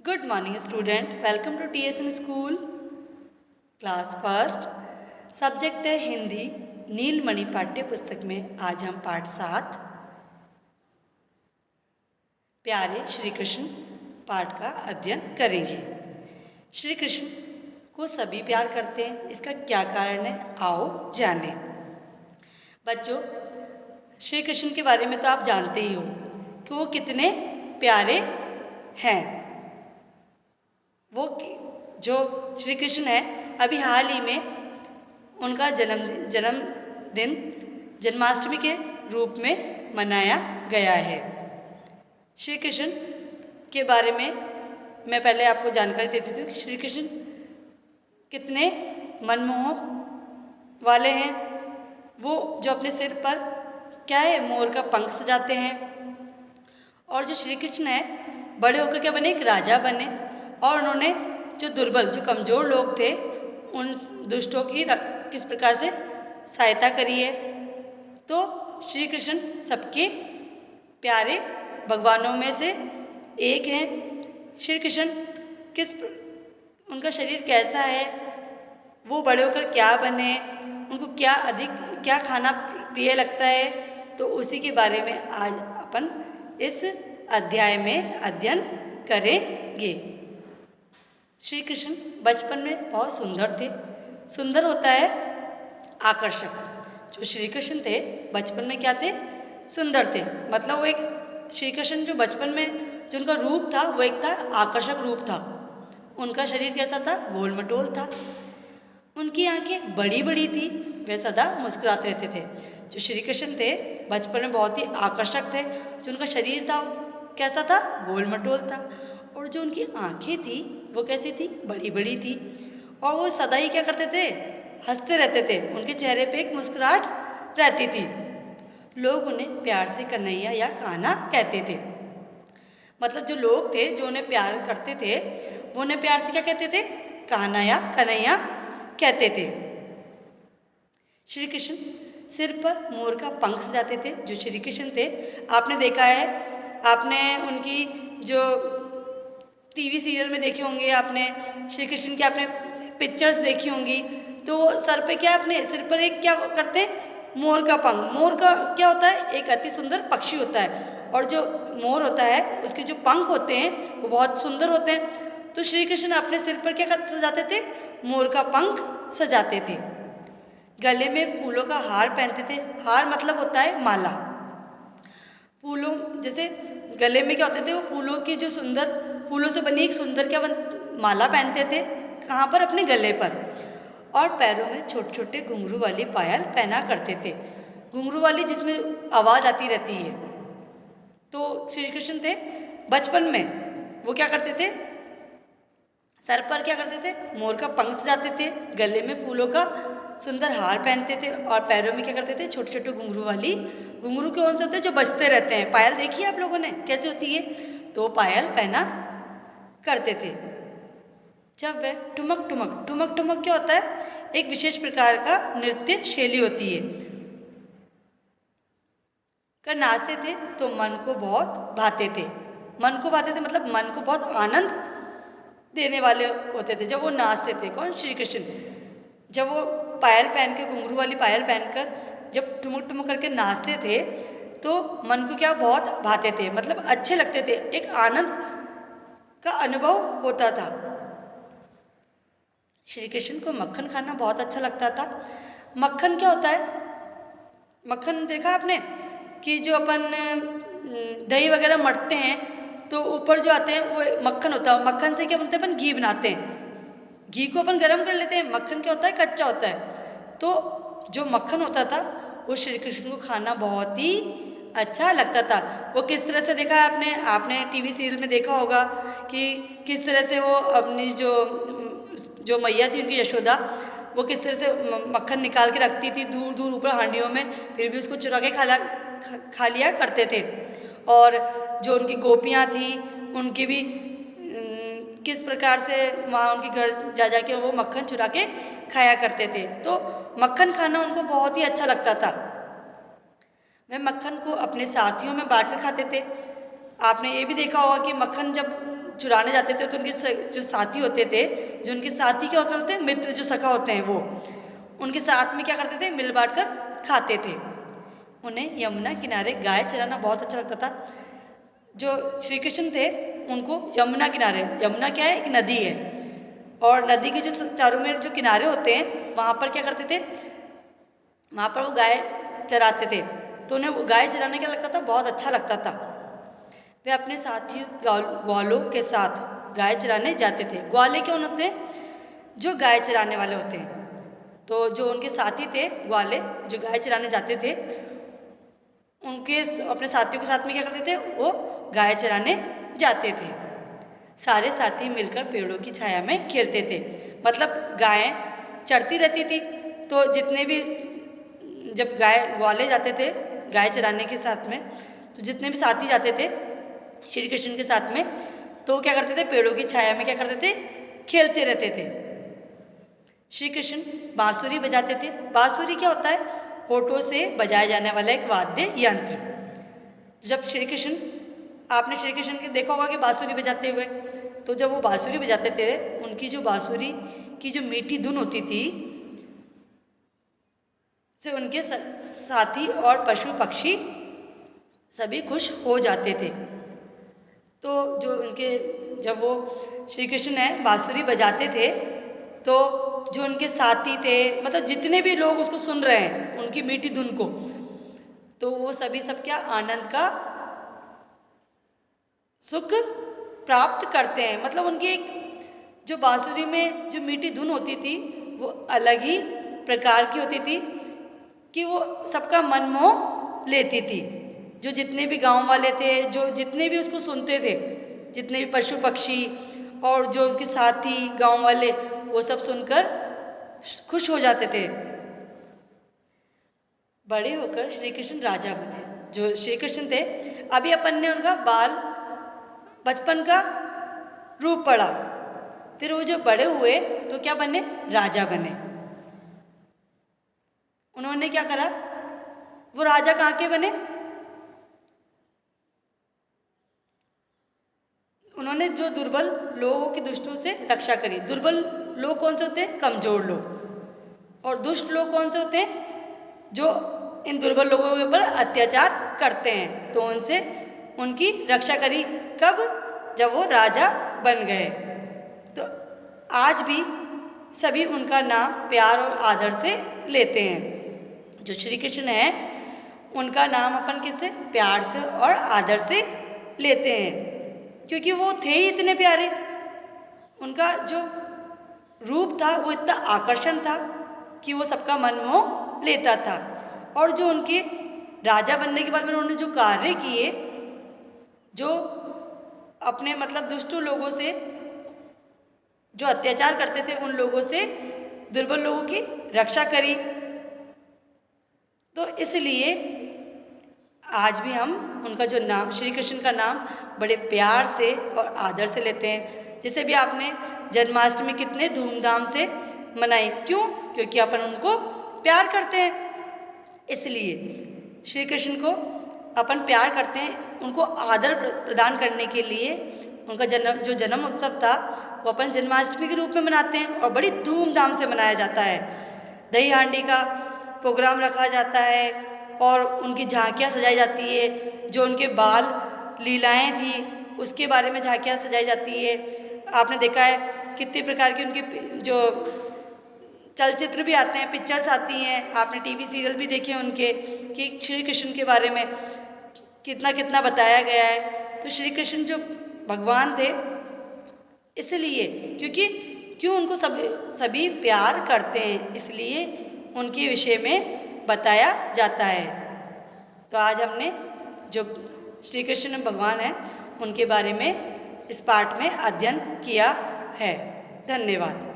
Good morning student, welcome to TSN School. Class first, subject है हिंदी। नीलमणि पाठ्य पुस्तक में आज हम पाठ 7 प्यारे श्री कृष्ण पाठ का अध्ययन करेंगे। श्री कृष्ण को सभी प्यार करते हैं, इसका क्या कारण है, आओ जानें। बच्चों, श्री कृष्ण के बारे में तो आप जानते ही हो कि वो कितने प्यारे हैं। वो जो श्री कृष्ण है, अभी हाल ही में उनका जन्मदिन जन्माष्टमी के रूप में मनाया गया है। श्री कृष्ण के बारे में मैं पहले आपको जानकारी देती हूँ कि श्री कृष्ण कितने मनमोहक वाले हैं। वो जो अपने सिर पर क्या है, मोर का पंख सजाते हैं। और जो श्री कृष्ण है, बड़े होकर क्या बने, एक राजा बने। और उन्होंने जो दुर्बल, जो कमज़ोर लोग थे, उन दुष्टों की किस प्रकार से सहायता करी है। तो श्री कृष्ण सबके प्यारे भगवानों में से एक हैं। श्री कृष्ण उनका शरीर कैसा है, वो बड़े होकर क्या बने, उनको क्या खाना प्रिय लगता है, तो उसी के बारे में आज अपन इस अध्याय में अध्ययन करेंगे। श्री कृष्ण बचपन में बहुत सुंदर थे। सुंदर होता है आकर्षक। जो श्री कृष्ण थे बचपन में क्या थे, सुंदर थे। मतलब वो एक श्री कृष्ण जो बचपन में जो उनका रूप था, वो एक था आकर्षक रूप था। उनका शरीर कैसा था, गोल मटोल था। उनकी आंखें बड़ी बड़ी थी, वे सदा मुस्कुराते रहते थे। जो श्री कृष्ण थे बचपन में बहुत ही आकर्षक थे। जो उनका शरीर था कैसा था, गोल मटोल था। और जो उनकी आंखें थी वो कैसी थी, बड़ी बड़ी थी। और वो सदा ही क्या करते थे, हंसते रहते थे। उनके चेहरे पे एक मुस्कुराहट रहती थी। लोग उन्हें प्यार से कन्हैया या कान्हा कहते थे। मतलब जो लोग थे जो उन्हें प्यार करते थे, वो उन्हें प्यार से क्या कहते थे, कान्हा या कन्हैया कहते थे। श्री कृष्ण सिर पर मोर का पंख सजाते थे। जो श्री कृष्ण थे, आपने देखा है, आपने उनकी जो टीवी सीरियल में देखे होंगे, आपने श्री कृष्ण की आपने पिक्चर्स देखी होंगी। तो सर पे क्या, अपने सिर पर एक क्या करते हैं, मोर का पंख। मोर का क्या होता है, एक अति सुंदर पक्षी होता है। और जो मोर होता है उसके जो पंख होते हैं वो बहुत सुंदर होते हैं। तो श्री कृष्ण अपने सिर पर क्या सजाते थे, मोर का पंख सजाते थे। गले में फूलों का हार पहनते थे। हार मतलब होता है माला। फूलों जैसे गले में क्या होते थे, वो फूलों की जो सुंदर फूलों से बनी एक सुंदर माला पहनते थे। कहाँ पर, अपने गले पर। और पैरों में छोटे छोटे घुंघरू वाली पायल पहना करते थे। घुंघरू वाली जिसमें आवाज़ आती रहती है। तो श्री कृष्ण थे बचपन में वो क्या करते थे, सर पर क्या करते थे, मोर का पंख सजाते थे। गले में फूलों का सुंदर हार पहनते थे। और पैरों में क्या करते थे, छोटे छोटे घुंघरू वाली, घुंघरू कौन से होते हैं, जो बजते रहते हैं। पायल देखी है आप लोगों ने कैसे होती है, तो पायल पहना करते थे। जब वह ठुमक ठुमक ठुमक ठुमक क्या होता है, एक विशेष प्रकार का नृत्य शैली होती है, कर नाचते थे तो मन को बहुत भाते थे। मन को भाते थे मतलब मन को बहुत आनंद देने वाले होते थे जब वो नाचते थे। कौन, श्री कृष्ण। जब वो पायल पहन के, घुंघरू वाली पायल पहनकर जब ठुमक ठुमक करके नाचते थे, तो मन को क्या बहुत भाते थे, मतलब अच्छे लगते थे। एक आनंद का अनुभव होता था। श्री कृष्ण को मक्खन खाना बहुत अच्छा लगता था। मक्खन क्या होता है, मक्खन देखा आपने कि जो अपन दही वगैरह मढ़ते हैं तो ऊपर जो आते हैं वो मक्खन होता है। मक्खन से क्या बनता है, अपन घी बनाते हैं। घी को अपन गर्म कर लेते हैं, मक्खन क्या होता है, कच्चा होता है। तो जो मक्खन होता था वो श्री कृष्ण को खाना बहुत ही अच्छा लगता था। वो किस तरह से देखा है आपने, आपने टीवी सीरियल में देखा होगा कि किस तरह से वो अपनी जो मैया थी उनकी यशोदा, वो किस तरह से मक्खन निकाल के रखती थी दूर दूर ऊपर हांडियों में, फिर भी उसको चुरा के खा लिया करते थे। और जो उनकी गोपियाँ थी उनकी भी किस प्रकार से वहाँ उनके घर जा जा के वो मक्खन चुरा के खाया करते थे। तो मक्खन खाना उनको बहुत ही अच्छा लगता था। वह मक्खन को अपने साथियों में बांटकर खाते थे। आपने ये भी देखा होगा कि मक्खन जब चुराने जाते थे तो उनके जो साथी होते थे, जो उनके साथी क्या होते हैं, मित्र जो सखा होते हैं, वो उनके साथ में क्या करते थे, मिल बांट कर खाते थे। उन्हें यमुना किनारे गाय चराना बहुत अच्छा लगता था। जो श्री कृष्ण थे उनको यमुना किनारे, यमुना क्या है, एक नदी है, और नदी के जो चारों में जो किनारे होते हैं वहाँ पर क्या करते थे, वहाँ पर वो गाय चराते थे। तो उन्हें वो गाय चराने क्या लगता था, बहुत अच्छा लगता था। वे अपने साथी ग्वालों के साथ गाय चराने जाते थे। ग्वाले कौन होते हैं, जो गाय चराने वाले होते हैं। तो जो उनके साथी थे ग्वाले, जो गाय चराने जाते थे, उनके अपने साथियों के साथ में क्या करते थे, वो गाय चराने जाते थे। सारे साथी मिलकर पेड़ों की छाया में खेलते थे। मतलब गायें चरती रहती थी, तो जितने भी, जब ग्वाले जाते थे गाय चराने के साथ में, तो जितने भी साथी जाते थे श्री कृष्ण के साथ में, तो क्या करते थे, पेड़ों की छाया में क्या करते थे, खेलते रहते थे। श्री कृष्ण बांसुरी बजाते थे। बांसुरी क्या होता है, होठों से बजाया जाने वाला एक वाद्य यंत्र। जब श्री कृष्ण, आपने श्री कृष्ण के देखा होगा कि बांसुरी बजाते हुए, तो जब वो बांसुरी बजाते थे, उनकी जो बांसुरी की जो मीठी धुन होती थी, से उनके साथी और पशु पक्षी सभी खुश हो जाते थे। तो जो उनके, जब वो श्री कृष्ण है बांसुरी बजाते थे, तो जो उनके साथी थे, मतलब जितने भी लोग उसको सुन रहे हैं उनकी मीठी धुन को, तो वो सभी सब क्या आनंद का सुख प्राप्त करते हैं। मतलब उनकी एक जो बांसुरी में जो मीठी धुन होती थी, वो अलग ही प्रकार की होती थी कि वो सबका मन मोह लेती थी। जो जितने भी गांव वाले थे, जो जितने भी उसको सुनते थे, जितने भी पशु पक्षी और जो उसके साथी गांव वाले, वो सब सुनकर खुश हो जाते थे। बड़े होकर श्री कृष्ण राजा बने। जो श्री कृष्ण थे, अभी अपन ने उनका बचपन का रूप पढ़ा, फिर वो जो बड़े हुए तो क्या बने, राजा बने। उन्होंने क्या करा, वो राजा कहाँ के बने, उन्होंने जो दुर्बल लोगों की दुष्टों से रक्षा करी। दुर्बल लोग कौन से होते हैं, कमजोर लोग। और दुष्ट लोग कौन से होते हैं, जो इन दुर्बल लोगों के ऊपर अत्याचार करते हैं। तो उनसे उनकी रक्षा करी। कब, जब वो राजा बन गए। तो आज भी सभी उनका नाम प्यार और आदर से लेते हैं। जो श्री कृष्ण है, उनका नाम अपन किससे, प्यार से और आदर से लेते हैं, क्योंकि वो थे ही इतने प्यारे। उनका जो रूप था वो इतना आकर्षण था कि वो सबका मन मोह लेता था। और जो उनके राजा बनने के बाद में उन्होंने जो कार्य किए, जो अपने मतलब दुष्ट लोगों से जो अत्याचार करते थे, उन लोगों से दुर्बल लोगों की रक्षा करी। तो इसलिए आज भी हम उनका जो नाम, श्री कृष्ण का नाम बड़े प्यार से और आदर से लेते हैं। जैसे भी आपने जन्माष्टमी कितने धूमधाम से मनाई, क्यों, क्योंकि अपन उनको प्यार करते हैं। इसलिए श्री कृष्ण को अपन प्यार करते हैं। उनको आदर प्रदान करने के लिए उनका जन्म उत्सव था, वो अपन जन्माष्टमी के रूप में मनाते हैं और बड़ी धूमधाम से मनाया जाता है। दही हांडी का प्रोग्राम रखा जाता है और उनकी झांकियाँ सजाई जाती है। जो उनके बाल लीलाएं थी, उसके बारे में झांकियाँ सजाई जाती है। आपने देखा है कितने प्रकार के उनके जो चलचित्र भी आते हैं, पिक्चर्स आती हैं, आपने टीवी सीरियल भी देखे उनके, कि श्री कृष्ण के बारे में कितना कितना बताया गया है। तो श्री कृष्ण जो भगवान थे, इसलिए क्यों उनको सभी प्यार करते हैं, इसलिए उनके विषय में बताया जाता है। तो आज हमने जो श्री कृष्ण भगवान हैं उनके बारे में इस पाठ में अध्ययन किया है। धन्यवाद।